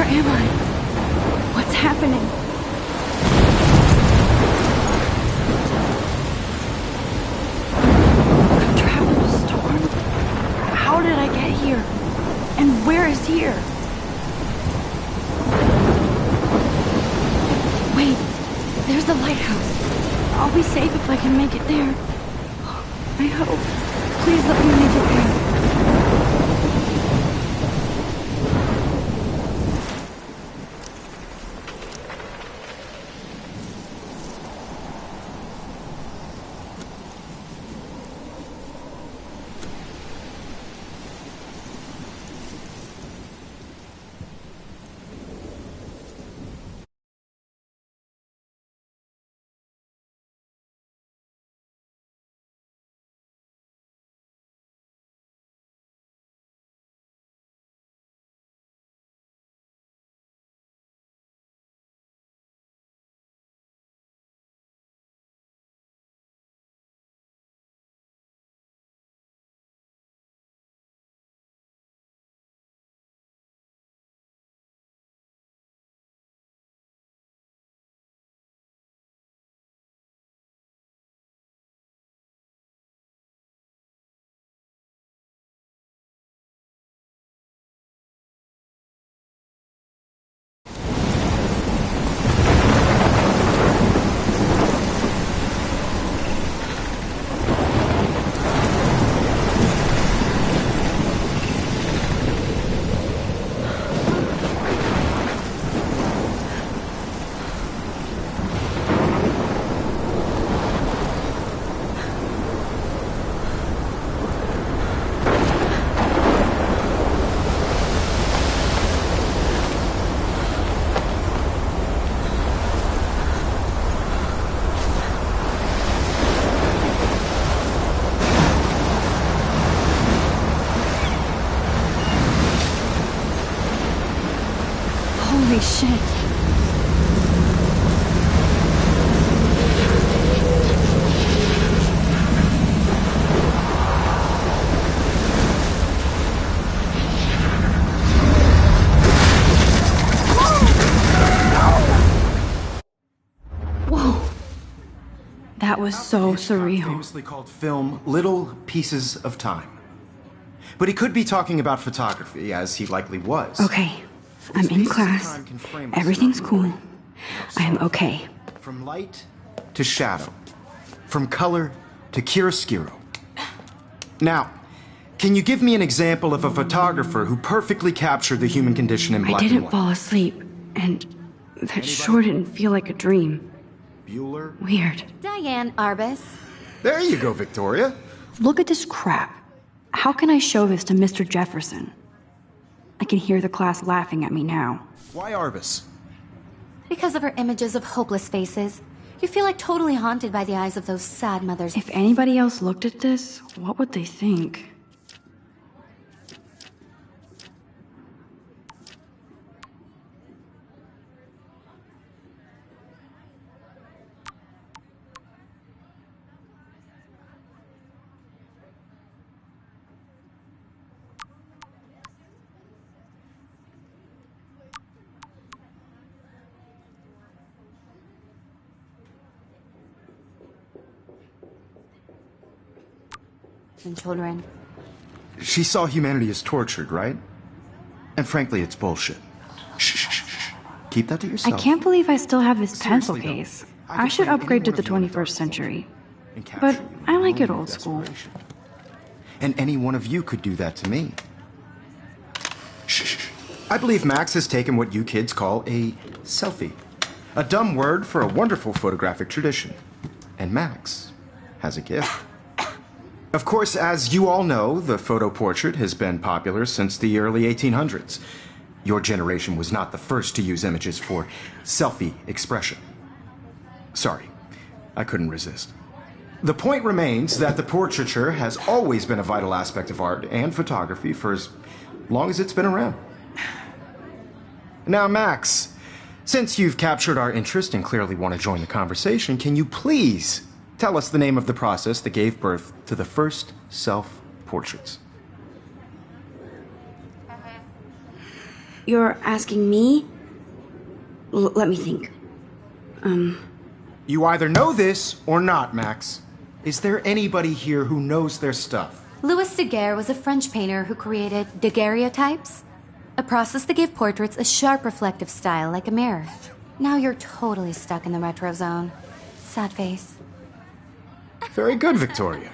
am I? What's happening? I'm trapped in a storm? How did I get here? And where is here? Wait, there's the lighthouse. I'll be safe if I can make it there. I hope. Please let me make it there. Holy shit. Whoa. That was so surreal. Famously called film Little Pieces of Time. But he could be talking about photography, as he likely was. Okay. I'm in class. Everything's cool. I'm okay. From light to shadow. From color to chiaroscuro. Now, can you give me an example of a photographer who perfectly captured the human condition in black and white? I didn't fall asleep, and that sure didn't feel like a dream. Bueller? Weird. Diane Arbus. There you go, Victoria. Look at this crap. How can I show this to Mr. Jefferson? I can hear the class laughing at me now. Why Arbus? Because of her images of hopeless faces. You feel like totally haunted by the eyes of those sad mothers. If anybody else looked at this, what would they think? And children. She saw humanity as tortured, right? And frankly, it's bullshit. Shh, shh, shh, shh. Keep that to yourself. I can't believe I still have this pencil Seriously, though, case. I I should could upgrade to frame the any one of you in a 21st century. and capture But you in I a like it moment old of school. desperation. And any one of you could do that to me. Shh, shh, shh. I believe Max has taken what you kids call a selfie. A dumb word for a wonderful photographic tradition. And Max has a gift. Of course, as you all know, the photo portrait has been popular since the early 1800s. Your generation was not the first to use images for selfie expression. Sorry, I couldn't resist. The point remains that the portraiture has always been a vital aspect of art and photography for as long as it's been around. Now, Max, since you've captured our interest and clearly want to join the conversation, can you please tell us the name of the process that gave birth to the first self-portraits? You're asking me? Let me think. You either know this or not, Max. Is there anybody here who knows their stuff? Louis Daguerre was a French painter who created daguerreotypes, a process that gave portraits a sharp reflective style like a mirror. Now you're totally stuck in the retro zone. Sad face. Very good, Victoria.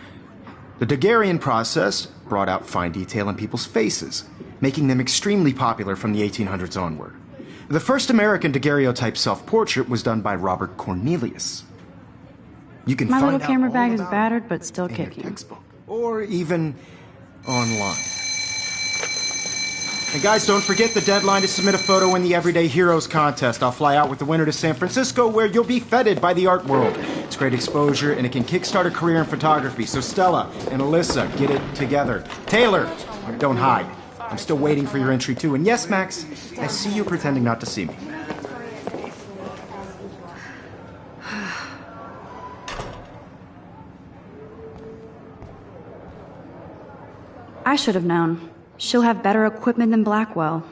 The Daguerrean process brought out fine detail in people's faces, making them extremely popular from the 1800s onward. The first American daguerreotype self-portrait was done by Robert Cornelius. You can My find little camera out bag all is about battered, it but still in your kicking. textbook, or even online. And guys, don't forget the deadline to submit a photo in the Everyday Heroes contest. I'll fly out with the winner to San Francisco, where you'll be feted by the art world. It's great exposure, and it can kickstart a career in photography. So Stella and Alyssa, get it together. Taylor, don't hide. I'm still waiting for your entry, too. And yes, Max, I see you pretending not to see me. I should have known. She'll have better equipment than Blackwell.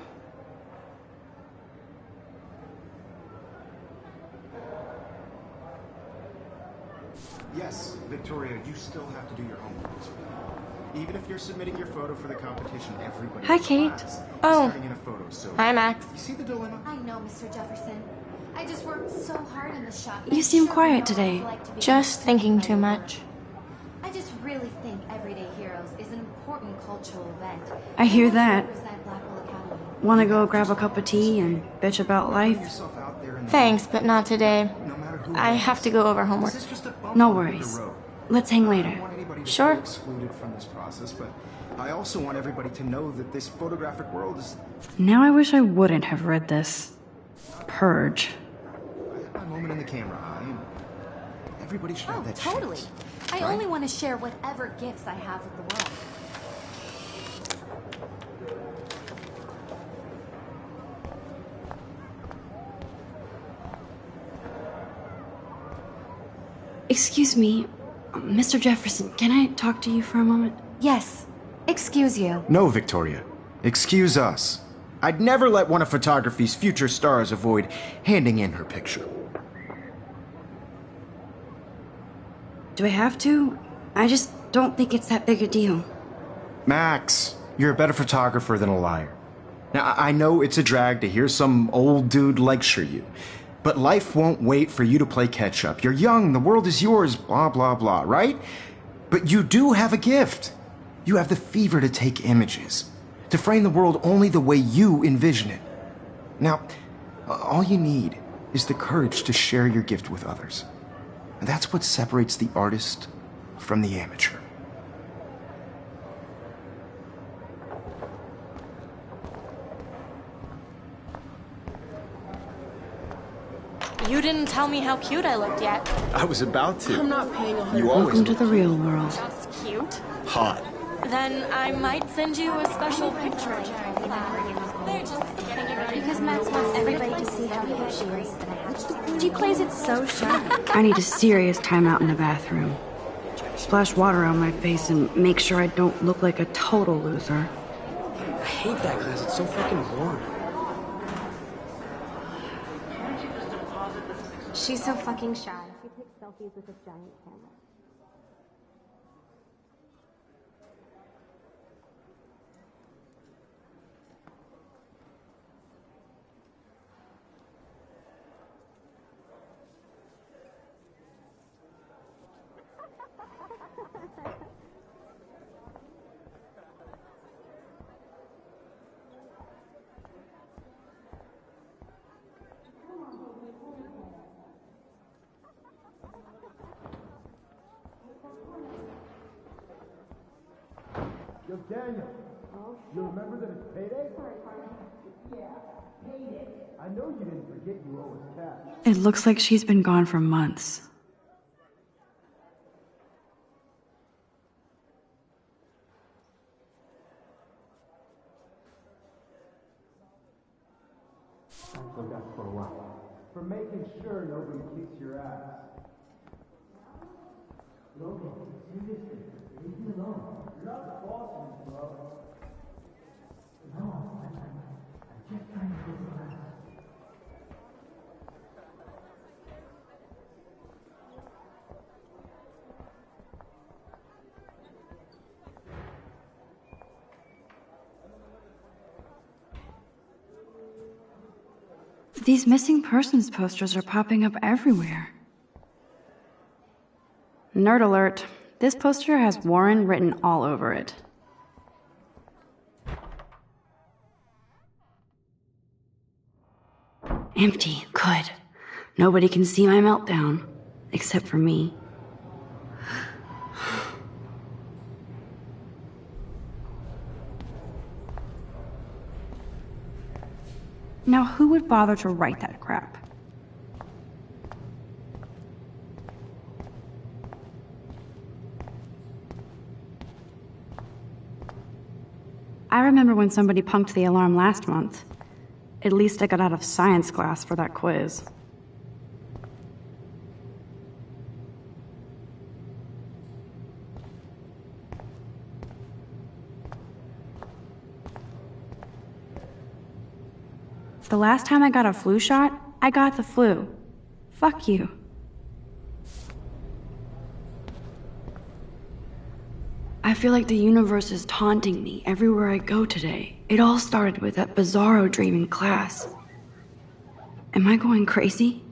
Yes, Victoria, you still have to do your homework this week. Even if you're submitting your photo for the competition, everybody Hi, in the Kate. class is Oh. starting in a photo, so... Hi, Max. You see the dilemma? I know, Mr. Jefferson. I just worked so hard in the shop. You seem quiet today. Just thinking too much. I just really think Everyday Heroes is an important cultural event. I hear It wants to that. represent Blackwell Academy. Wanna go grab a cup of tea and bitch about life? Yourself out there in the Thanks, but not today. no matter who I have to go over homework. This is just a bump No on the worries. road. Let's hang I later. don't want anybody to Sure. feel excluded from this process, but I also want everybody to know that this photographic world is... Now I wish I wouldn't have read this. Purge. I have my moment in the camera eye, and everybody should have Oh, that totally. chance. I Right? only want to share whatever gifts I have with the world. Excuse me, Mr. Jefferson, can I talk to you for a moment? Yes. Excuse you. No, Victoria. Excuse us. I'd never let one of photography's future stars avoid handing in her picture. Do I have to? I just don't think it's that big a deal. Max, you're a better photographer than a liar. Now, I know it's a drag to hear some old dude lecture you, but life won't wait for you to play catch up. You're young, the world is yours, blah, blah, blah, right? But you do have a gift. You have the fever to take images, to frame the world only the way you envision it. Now, all you need is the courage to share your gift with others. And that's what separates the artist from the amateur. You didn't tell me how cute I looked yet. I was about to. I'm not paying a You always Welcome to look the real world. That's cute. hot. Then I might send you a special picture. They're just getting you ready. Because Max wants everybody to see how cute she is. She plays it so sharp. I need a serious timeout in the bathroom. Splash water on my face and make sure I don't look like a total loser. I hate that class. It's so fucking boring. She's so fucking shy. She takes selfies with a giant camera. Yo, Daniel, you remember that it's payday? Yeah, payday. I know you didn't forget you owe us cash. It looks like she's been gone for months. I forgot for what? For making sure nobody kicks your ass. Logan, seriously, leave me alone. You're not the boss of this, bro. No, I'm These missing persons posters are popping up everywhere. Nerd alert. This poster has Warren written all over it. Empty. Good. Nobody can see my meltdown. Except for me. Now, who would bother to write that crap? I remember when somebody punked the alarm last month. At least I got out of science class for that quiz. The last time I got a flu shot, I got the flu. Fuck you. I feel like the universe is taunting me everywhere I go today. It all started with that bizarro dream in class. Am I going crazy?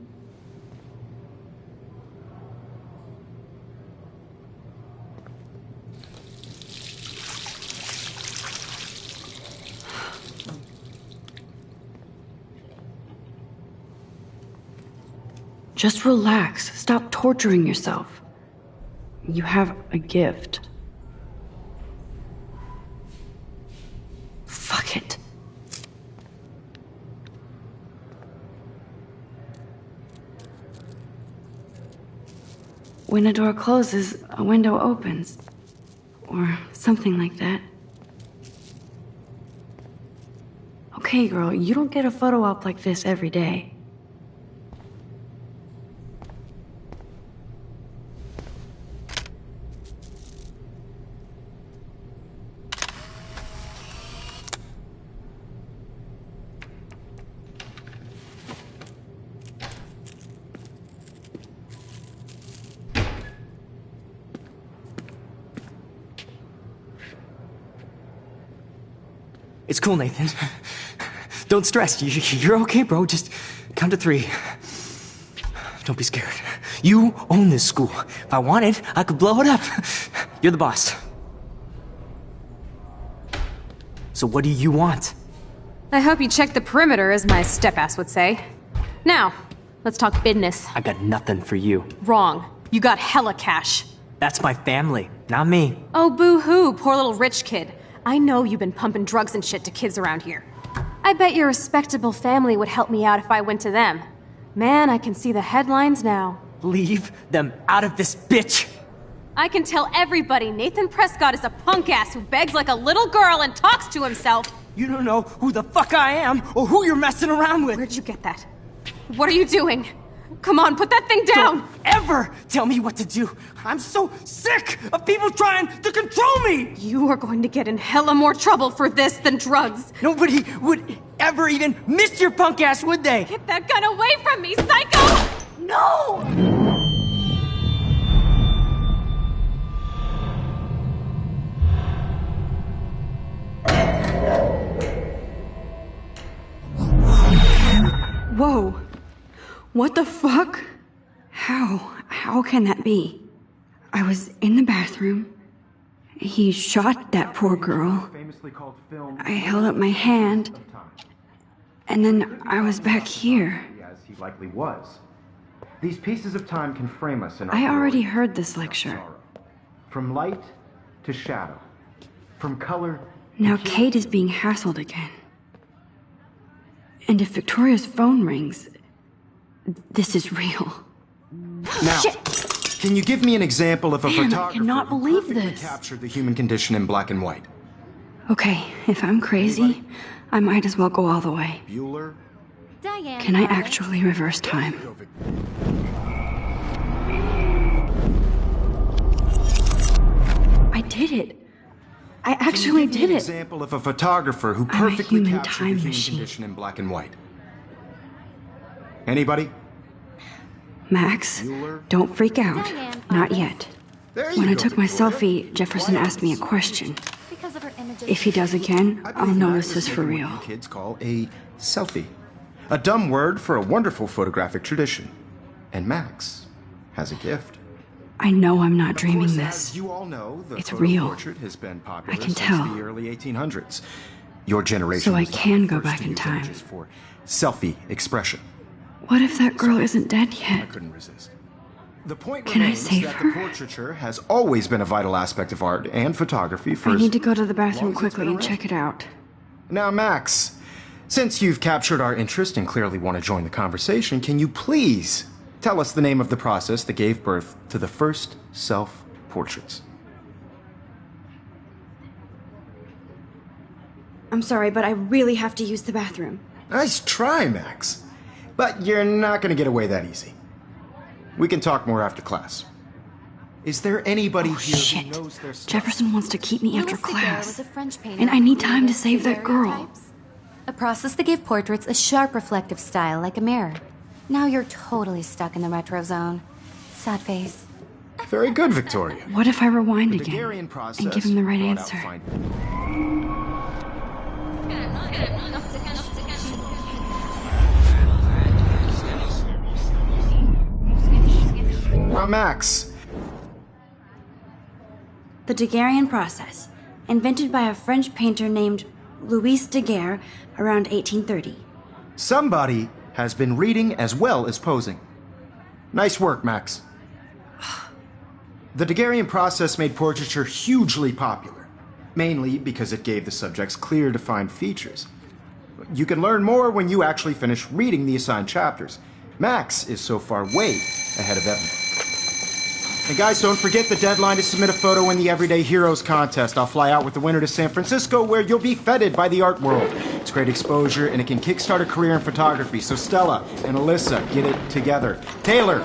Just relax. Stop torturing yourself. You have a gift. Fuck it. When a door closes, a window opens. Or something like that. Okay, girl, you don't get a photo op like this every day. It's cool, Nathan. Don't stress. You're okay, bro. Just count to 3. Don't be scared. You own this school. If I wanted, I could blow it up. You're the boss. So what do you want? I hope you checked the perimeter, as my step-ass would say. Now, let's talk business. I got nothing for you. Wrong. You got hella cash. That's my family, not me. Oh, boo-hoo, poor little rich kid. I know you've been pumping drugs and shit to kids around here. I bet your respectable family would help me out if I went to them. Man, I can see the headlines now. Leave them out of this bitch! I can tell everybody Nathan Prescott is a punk-ass who begs like a little girl and talks to himself. You don't know who the fuck I am or who you're messing around with. Where'd you get that? What are you doing? Come on, put that thing down! Don't ever tell me what to do! I'm so sick of people trying to control me! You are going to get in hella more trouble for this than drugs. Nobody would ever even miss your punk ass, would they? Get that gun away from me, psycho! No! Whoa. What the fuck? How can that be? I was in the bathroom. He shot that poor girl. I held up my hand. And then I was back here. As he likely was. These pieces of time can frame us in our I already glory. heard this lecture. From light to shadow. From color to Now hue. Kate is being hassled again. And if Victoria's phone rings, this is real. Now, Shit. can you give me an example of a Man, I photographer cannot who believe perfectly this. captured the human condition in black and white? Okay, if I'm crazy, I might as well go all the way. Bueller? Diane. Can I actually reverse time? I did it. I actually Can you give me did an it. example of a photographer who I'm a perfectly human captured time the human machine. condition in black and white? Anybody? Max, don't freak out. Diane, Not Alice. yet. There When you I go, took my Victoria. selfie, Jefferson asked me a question. Because of her images. If he does again, I I'll believe know Max this has is for taken real. what you kids call a selfie. A dumb word for a wonderful photographic tradition. And Max has a gift. I know I'm not Of dreaming course, this. as you all know, the It's photo real. portrait has been popular I can since tell. the early 1800s. Your generation So I was not can the go first back to in use time. images for selfie expression. What if that girl isn't dead I yet? couldn't resist. The point Can I remains save that her? the portraiture has always been a vital aspect of art and photography for I as need to go to the long bathroom as it's quickly been and around. check it out. Now, Max, since you've captured our interest and clearly want to join the conversation, can you please tell us the name of the process that gave birth to the first self-portraits? I'm sorry, but I really have to use the bathroom. Nice try, Max. But you're not going to get away that easy. We can talk more after class. Is there anybody Oh, here shit. who knows their stuff? Jefferson wants to keep me after Louis Daguerre class. was a French painter And I who need time to created save that girl. daguerreotypes, a process that gave portraits a sharp reflective style like a mirror. Now you're totally stuck in the retro zone. Sad face. Very good, Victoria. What if I rewind The again Daguerrean process and give him the right brought out answer? Now, Max, The Daguerrean process, invented by a French painter named Louis Daguerre around 1830. somebody has been reading as well as posing. Nice work, Max. The Daguerrean process made portraiture hugely popular, mainly because it gave the subjects clear, defined features. You can learn more when you actually finish reading the assigned chapters. Max is so far way ahead of everyone. And guys, don't forget the deadline to submit a photo in the Everyday Heroes contest. I'll fly out with the winner to San Francisco, where you'll be feted by the art world. It's great exposure, and it can kickstart a career in photography. So Stella and Alyssa, get it together. Taylor,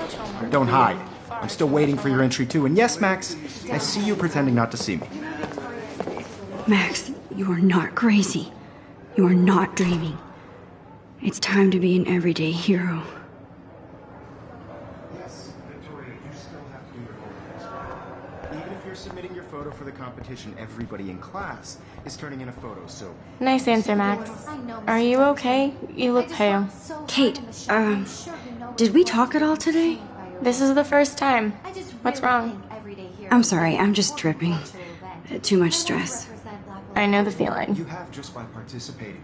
don't hide. I'm still waiting for your entry too. And yes, Max, I see you pretending not to see me. Max, you are not crazy. You are not dreaming. It's time to be an everyday hero. Yes, Victoria, you still have to do your homework. Even if you're submitting your photo for the competition, everybody in class is turning in a photo, so... Nice answer, Max. Are you okay? You look pale. Kate, did we talk at all today? This is the first time. What's wrong? I'm sorry, I'm just dripping. Too much stress. I know the feeling. You have just by participating.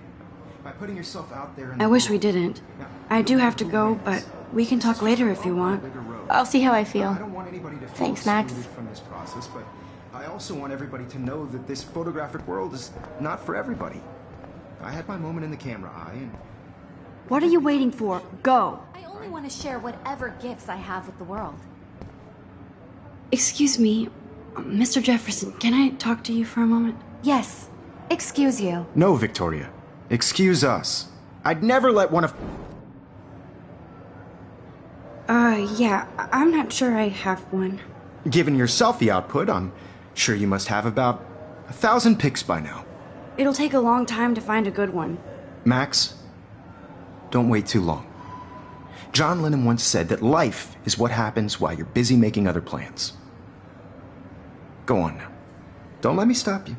By putting yourself out there in I the wish we world. didn't. I do have to go, but we can talk later if you want. I'll see how I I feel. don't want anybody to feel Thanks, Max. excluded from this process, but I also want everybody to know that this photographic world is not for everybody. I had my moment in the camera eye, and What are you waiting for? Go! I only want to share whatever gifts I have with the world. Excuse me, Mr. Jefferson, can I talk to you for a moment? Yes. Excuse you. no, Victoria. Excuse us. I'd never let one of... Yeah, I'm not sure I have one. Given your selfie output, I'm sure you must have about 1,000 pics by now. It'll take a long time to find a good one. Max, don't wait too long. John Lennon once said that life is what happens while you're busy making other plans. Go on now. Don't let me stop you.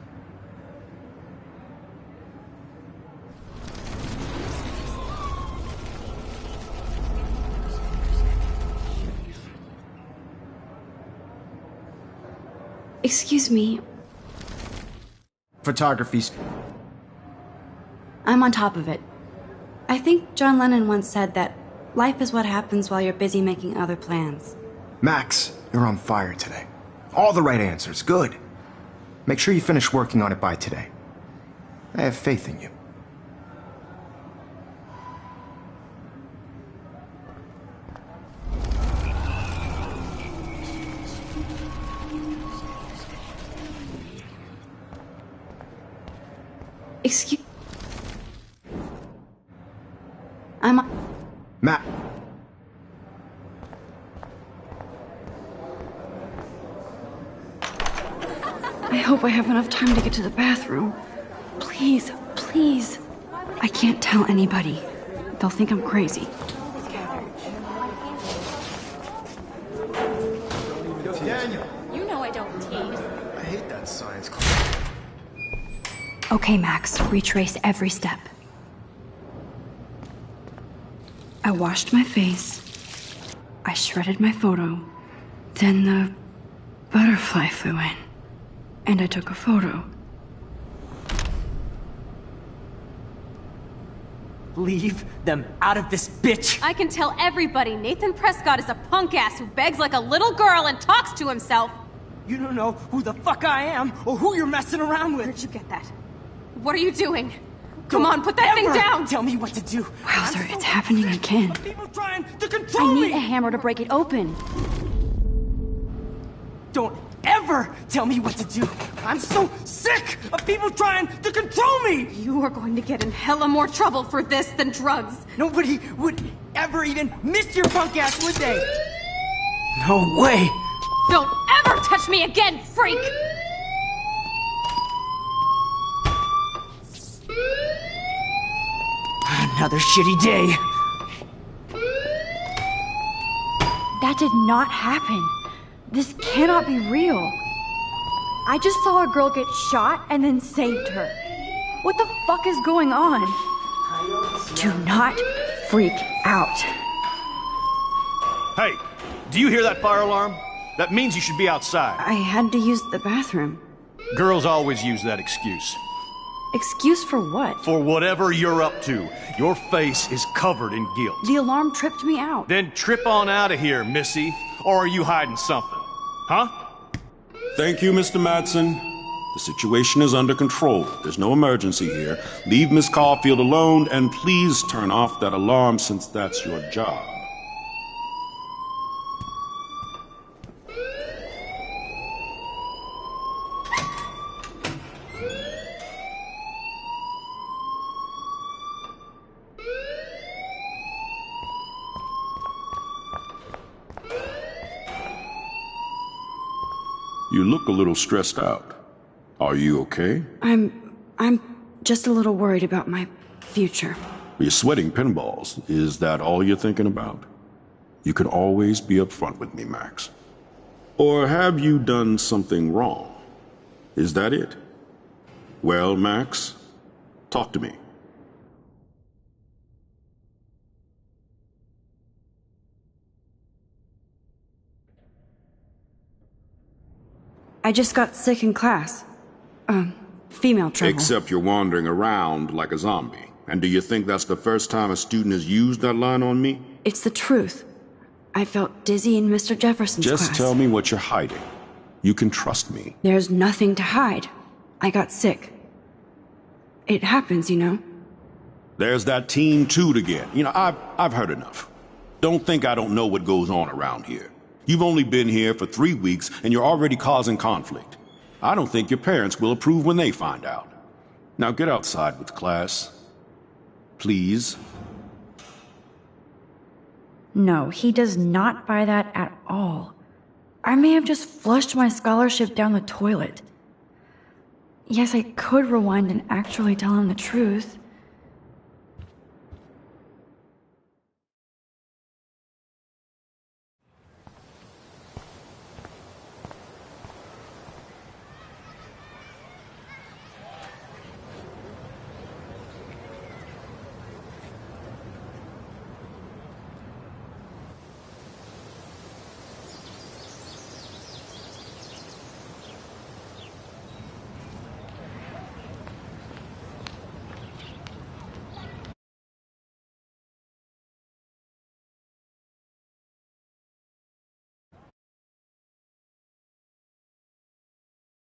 Excuse me, Photography's... I'm on top of it. I think John Lennon once said that life is what happens while you're busy making other plans. Max, you're on fire today. All the right answers. Good. Make sure you finish working on it by today. I have faith in you. Excuse... I'm... Matt. I hope hope I have enough time to get to the bathroom. Please, please. I can't tell anybody. They'll think I'm crazy. Daniel! You know I don't tease. I hate that science class. Okay, Max, retrace every step. I washed my face. I shredded my photo. Then the butterfly flew in. And I took a photo. Leave them out of this bitch! I can tell everybody Nathan Prescott is a punk ass who begs like a little girl and talks to himself. You don't know who the fuck I am or who you're messing around with. Where'd you get that? What are you doing? Come on, put that thing down! Tell me what to do. Wowzer, it's happening again. People trying to control me. I need a hammer to break it open. Don't ever tell me what to do. I'm so sick of people trying to control me. You are going to get in hella more trouble for this than drugs. Nobody would ever even miss your punk ass, would they? No way. Don't ever touch me again, freak! Another shitty day. That did not happen. This cannot be real. I just saw a girl get shot and then saved her. What the fuck is going on? Do not freak out. Hey, do you hear that fire alarm? That means you should be outside. I had to use the bathroom. Girls always use that excuse. Excuse for what? For whatever you're up to. Your face is covered in guilt. The alarm tripped me out. Then trip on out of here, Missy. Or are you hiding something? Huh? Thank you, Mr. Madsen. The situation is under control. There's no emergency here. Leave Miss Caulfield alone, and please turn off that alarm since that's your job. You look a little stressed out. Are you okay? I'm just a little worried about my future. You're sweating pinballs. Is that all you're thinking about? You can always be upfront with me, Max. Or have you done something wrong? Is that it? Well, Max, talk to me. I just got sick in class. Female trouble. Except you're wandering around like a zombie. And do you think that's the first time a student has used that line on me? It's the truth. I felt dizzy in Mr. Jefferson's class. Just tell me what you're hiding. You can trust me. There's nothing to hide. I got sick. It happens, you know. There's that Team Toot again. You know, I've heard enough. Don't think I don't know what goes on around here. You've only been here for 3 weeks, and you're already causing conflict. I don't think your parents will approve when they find out. Now get outside with class. Please. No, he does not buy that at all. I may have just flushed my scholarship down the toilet. Yes, I could rewind and actually tell him the truth.